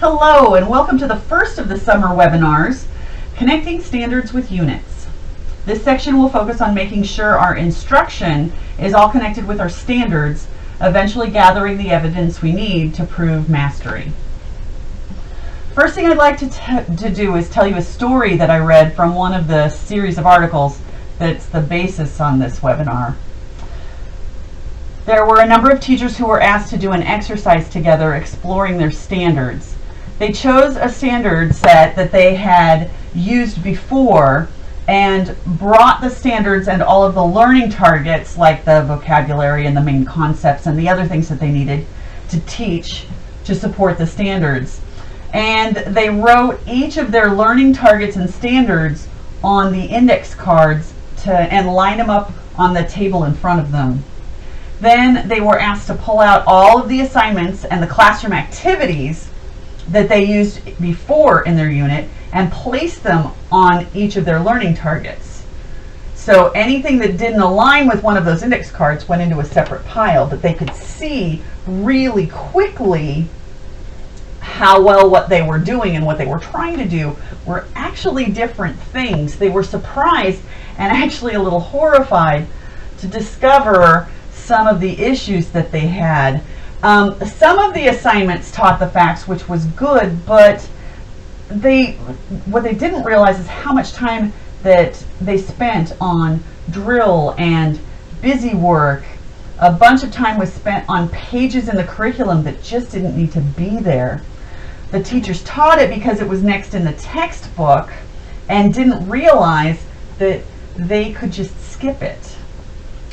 Hello and welcome to the first of the summer webinars, Connecting Standards with Units. This section will focus on making sure our instruction is all connected with our standards, eventually gathering the evidence we need to prove mastery. First thing I'd like to do is tell you a story that I read from one of the series of articles that's the basis on this webinar. There were a number of teachers who were asked to do an exercise together exploring their standards. They chose a standard set that they had used before and brought the standards and all of the learning targets, like the vocabulary and the main concepts and the other things that they needed to teach to support the standards. And they wrote each of their learning targets and standards on the index cards and line them up on the table in front of them. Then they were asked to pull out all of the assignments and the classroom activities that they used before in their unit and place them on each of their learning targets. So anything that didn't align with one of those index cards went into a separate pile, but they could see really quickly how well what they were doing and what they were trying to do were actually different things. They were surprised and actually a little horrified to discover some of the issues that they had. Some of the assignments taught the facts, which was good, but what they didn't realize is how much time that they spent on drill and busy work. A bunch of time was spent on pages in the curriculum that just didn't need to be there. The teachers taught it because it was next in the textbook and didn't realize that they could just skip it.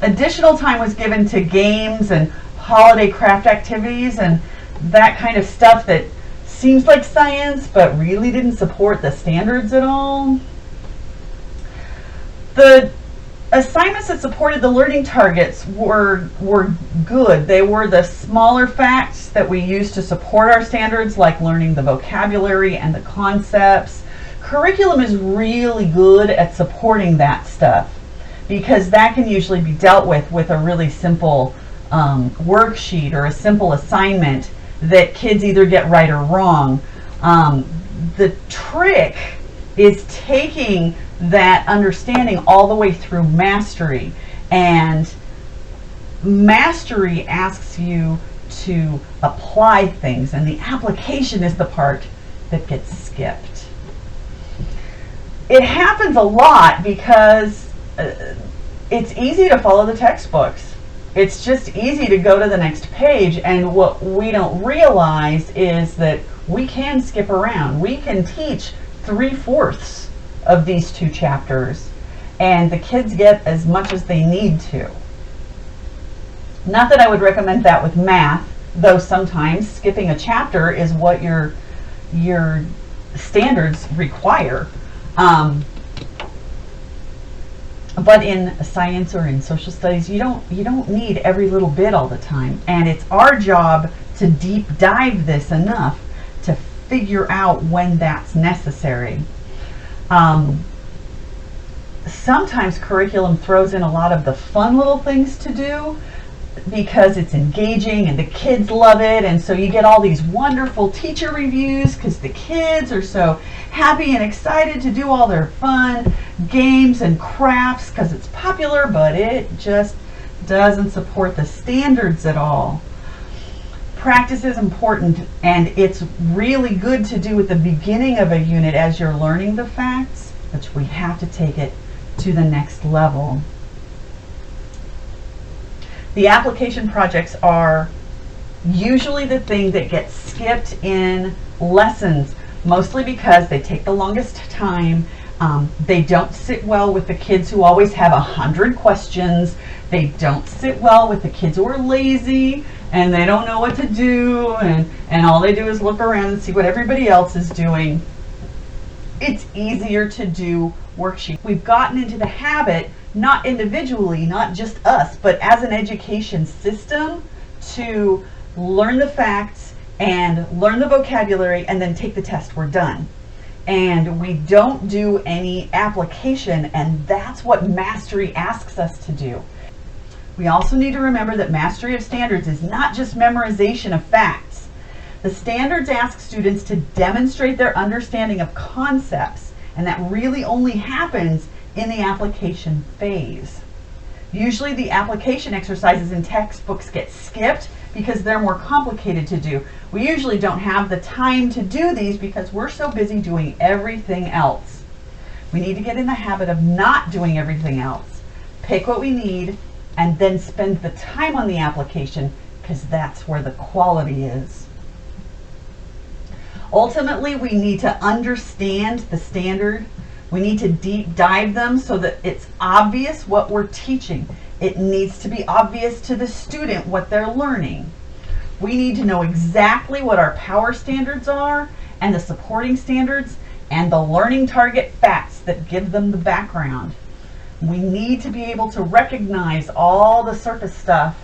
Additional time was given to games and holiday craft activities and that kind of stuff that seems like science but really didn't support the standards at all. The assignments that supported the learning targets were good. They were the smaller facts that we use to support our standards, like learning the vocabulary and the concepts. Curriculum is really good at supporting that stuff, because that can usually be dealt with a really simple worksheet or a simple assignment that kids either get right or wrong. The trick is taking that understanding all the way through mastery, and mastery asks you to apply things, and the application is the part that gets skipped. It happens a lot because it's easy to follow the textbooks. It's just easy to go to the next page, and what we don't realize is that we can skip around. We can teach 3/4 of these 2 chapters, and the kids get as much as they need to. Not that I would recommend that with math, though sometimes skipping a chapter is what your standards require. But in science or in social studies, you don't need every little bit all the time, and it's our job to deep dive this enough to figure out when that's necessary. Sometimes curriculum throws in a lot of the fun little things to do because it's engaging and the kids love it, and so you get all these wonderful teacher reviews because the kids are so happy and excited to do all their fun games and crafts because it's popular, but it just doesn't support the standards at all. Practice is important, and it's really good to do at the beginning of a unit as you're learning the facts, but we have to take it to the next level. The application projects are usually the thing that gets skipped in lessons, mostly because they take the longest time. They don't sit well with the kids who always have 100 questions. They don't sit well with the kids who are lazy and they don't know what to do, and all they do is look around and see what everybody else is doing. It's easier to do worksheets. We've gotten into the habit, not individually, not just us, but as an education system, to learn the facts and learn the vocabulary and then take the test. We're done. And we don't do any application, and that's what mastery asks us to do. We also need to remember that mastery of standards is not just memorization of facts. The standards ask students to demonstrate their understanding of concepts, and that really only happens in the application phase. Usually the application exercises in textbooks get skipped because they're more complicated to do. We usually don't have the time to do these because we're so busy doing everything else. We need to get in the habit of not doing everything else. Pick what we need and then spend the time on the application, because that's where the quality is. Ultimately, we need to understand the standard. We need to deep dive them so that it's obvious what we're teaching. It needs to be obvious to the student what they're learning. We need to know exactly what our power standards are and the supporting standards and the learning target facts that give them the background. We need to be able to recognize all the surface stuff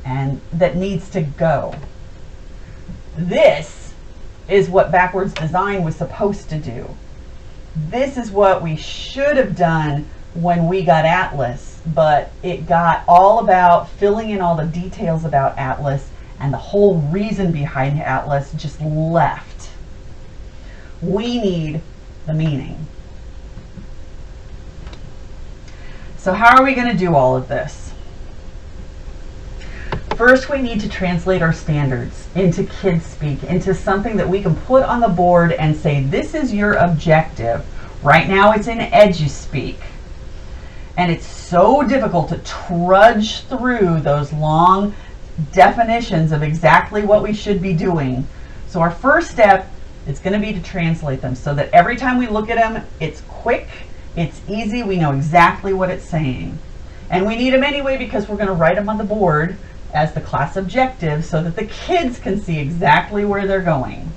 and that needs to go. This is what backwards design was supposed to do. This is what we should have done when we got Atlas, but it got all about filling in all the details about Atlas, and the whole reason behind Atlas just left. We need the meaning. So how are we going to do all of this? First, we need to translate our standards into kids speak, into something that we can put on the board and say, this is your objective. Right now it's in EduSpeak. And it's so difficult to trudge through those long definitions of exactly what we should be doing. So our first step is going to be to translate them so that every time we look at them, it's quick, it's easy, we know exactly what it's saying. And we need them anyway because we're going to write them on the board as the class objective so that the kids can see exactly where they're going.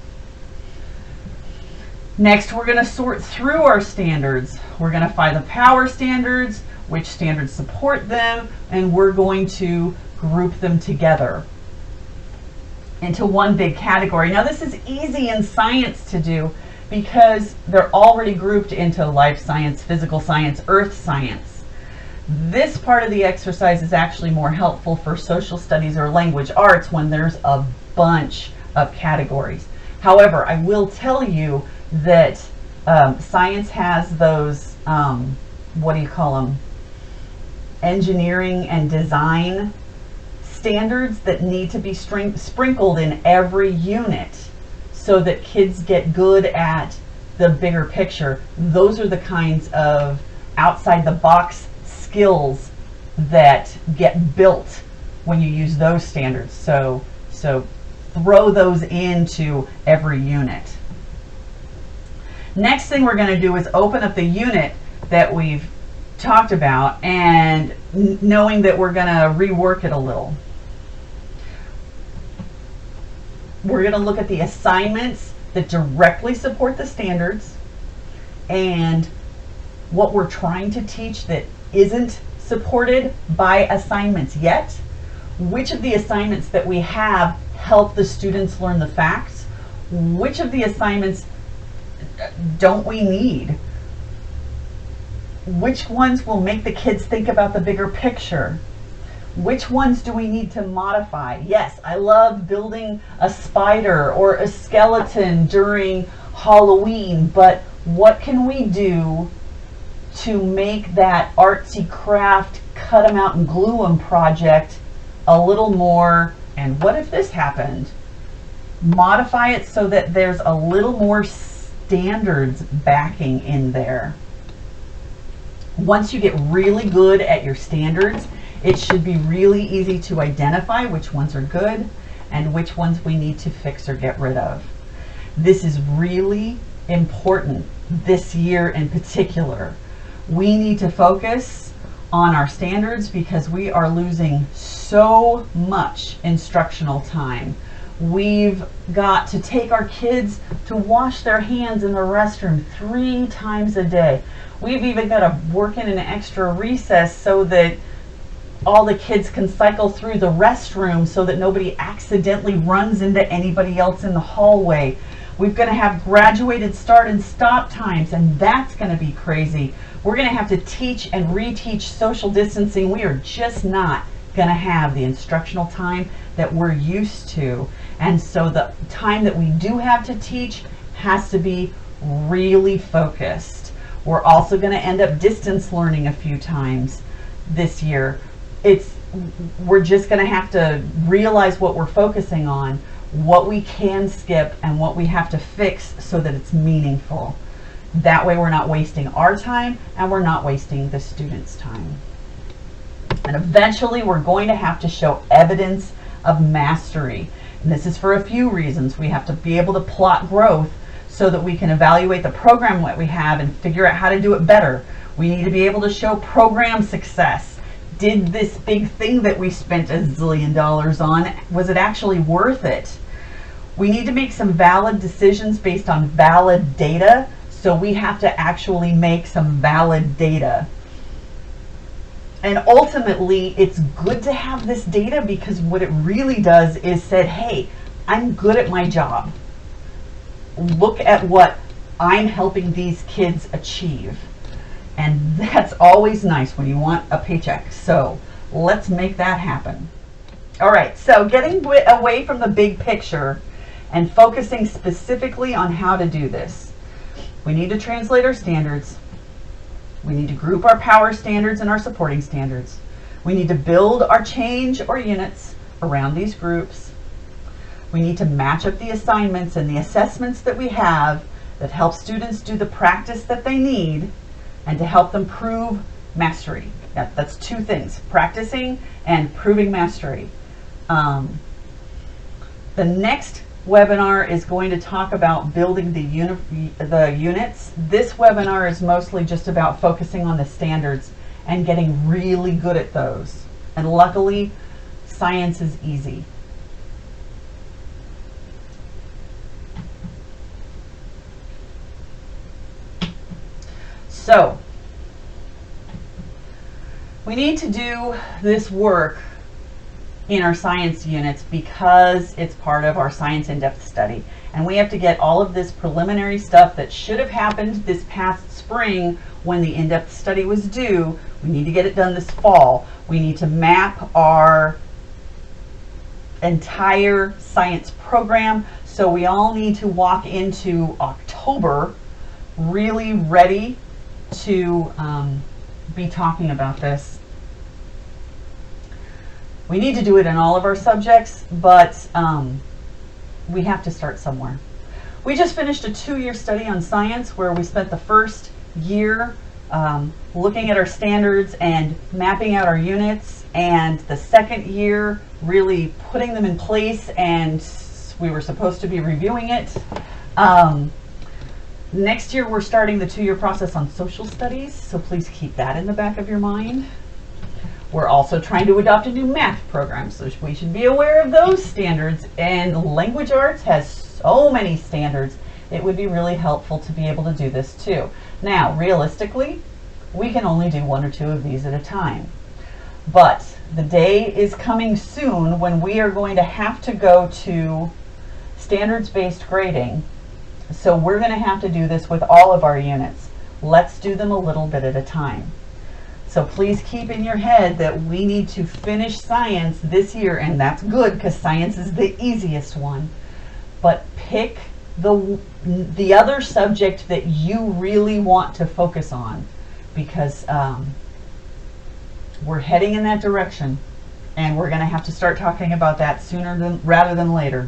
Next, we're going to sort through our standards. We're going to find the power standards, which standards support them, and we're going to group them together into one big category. Now, this is easy in science to do because they're already grouped into life science, physical science, earth science. This part of the exercise is actually more helpful for social studies or language arts when there's a bunch of categories. However, I will tell you that science has those, what do you call them, engineering and design standards that need to be sprinkled in every unit so that kids get good at the bigger picture. Those are the kinds of outside the box skills that get built when you use those standards. So throw those into every unit. Next thing we're going to do is open up the unit that we've talked about, and knowing that we're going to rework it a little. We're going to look at the assignments that directly support the standards and what we're trying to teach that isn't supported by assignments yet. Which of the assignments that we have help the students learn the facts? Which of the assignments don't we need? Which ones will make the kids think about the bigger picture? Which ones do we need to modify? Yes, I love building a spider or a skeleton during Halloween, but what can we do to make that artsy craft, cut them out and glue them project a little more, and what if this happened? Modify it so that there's a little more standards backing in there. Once you get really good at your standards, it should be really easy to identify which ones are good and which ones we need to fix or get rid of. This is really important this year in particular. We need to focus on our standards because we are losing so much instructional time. We've got to take our kids to wash their hands in the restroom 3 times a day. We've even got to work in an extra recess so that all the kids can cycle through the restroom so that nobody accidentally runs into anybody else in the hallway. We're going to have graduated start and stop times, and that's going to be crazy. We're going to have to teach and reteach social distancing. We are just not going to have the instructional time that we're used to. And so the time that we do have to teach has to be really focused. We're also going to end up distance learning a few times this year. We're just going to have to realize what we're focusing on, what we can skip, and what we have to fix so that it's meaningful. That way we're not wasting our time and we're not wasting the students' time. And eventually we're going to have to show evidence of mastery. And this is for a few reasons. We have to be able to plot growth so that we can evaluate the program that we have and figure out how to do it better. We need to be able to show program success. Did this big thing that we spent $1 zillion on, was it actually worth it? We need to make some valid decisions based on valid data, so we have to actually make some valid data. And ultimately, it's good to have this data because what it really does is said, hey, I'm good at my job. Look at what I'm helping these kids achieve. And that's always nice when you want a paycheck. So let's make that happen. All right, so getting away from the big picture and focusing specifically on how to do this. We need to translate our standards. We need to group our power standards and our supporting standards. We need to build our change or units around these groups. We need to match up the assignments and the assessments that we have that help students do the practice that they need and to help them prove mastery. That's two things, practicing and proving mastery. The next webinar is going to talk about building the units. This webinar is mostly just about focusing on the standards and getting really good at those. And luckily, science is easy. So, we need to do this work in our science units because it's part of our science in-depth study. And we have to get all of this preliminary stuff that should have happened this past spring when the in-depth study was due. We need to get it done this fall. We need to map our entire science program. So we all need to walk into October really ready to be talking about this. We need to do it in all of our subjects, but we have to start somewhere. We just finished a 2-year study on science where we spent the first year looking at our standards and mapping out our units, and the second year really putting them in place, and we were supposed to be reviewing it. Next year we're starting the 2-year process on social studies, so please keep that in the back of your mind. We're also trying to adopt a new math program, so we should be aware of those standards. And language arts has so many standards. It would be really helpful to be able to do this too. Now, realistically, we can only do 1 or 2 of these at a time. But the day is coming soon when we are going to have to go to standards-based grading. So we're going to have to do this with all of our units. Let's do them a little bit at a time. So please keep in your head that we need to finish science this year, and that's good because science is the easiest one. But pick the other subject that you really want to focus on, because we're heading in that direction, and we're going to have to start talking about that sooner rather than later.